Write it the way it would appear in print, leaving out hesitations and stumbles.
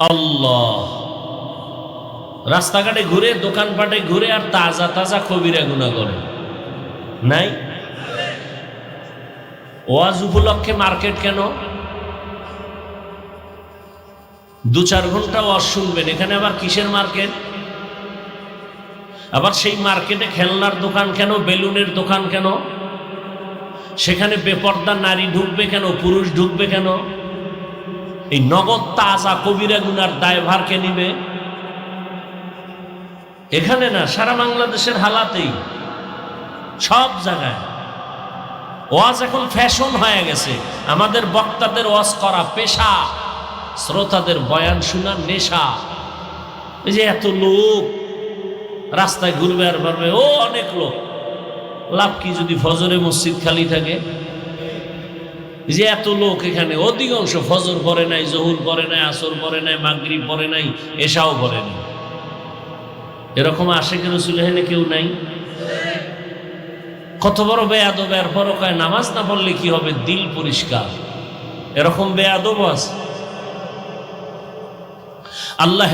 আল্লাহ, রাস্তাঘাটে ঘুরে, দোকানপাটে ঘুরে আর তাজা তাজা কবিরা গুনাহ করে নাই? ওয়াজ উপলক্ষে মার্কেট কেন? 2-4 ঘন্টা ওয়াজ শুনবেন, এখানে আবার কিসের মার্কেট? আবার সেই মার্কেটে খেলনার দোকান কেন, বেলুনের দোকান কেন? সেখানে বেপর্দা নারী ঢুকবে কেন, পুরুষ ঢুকবে কেন? এই নগদ তাজা কবিরা গুনার দায়ভার কে নিবে? এখানে না, সারা বাংলাদেশের হালাতেই সব জায়গায় ওয়াজ এখন ফ্যাশন হয়ে গেছে। আমাদের বক্তাদের ওয়াজ করা পেশা, শ্রোতাদের বয়ান শোনা নেশা। এই যে এত লোক রাস্তায় ঘুরবে আর পারবে, ও অনেক লোক, লাভ কি যদি ফজরে মসজিদ খালি থাকে? যে এত লোক এখানে, অধিকাংশ ফজর পড়ে নাই, জহুর পড়ে নাই, আসর পড়ে নাই, মাগরিব পড়ে নাই, এশাও পড়ে নাই। এরকম আশিকের রাসূল এখানে কেউ নাই? কত বড় বেয়াদব, এরপরও কয় নামাজ না পড়লে কি হবে, দিল পরিষ্কার। এরকম বেয়াদব আছে? আল্লাহ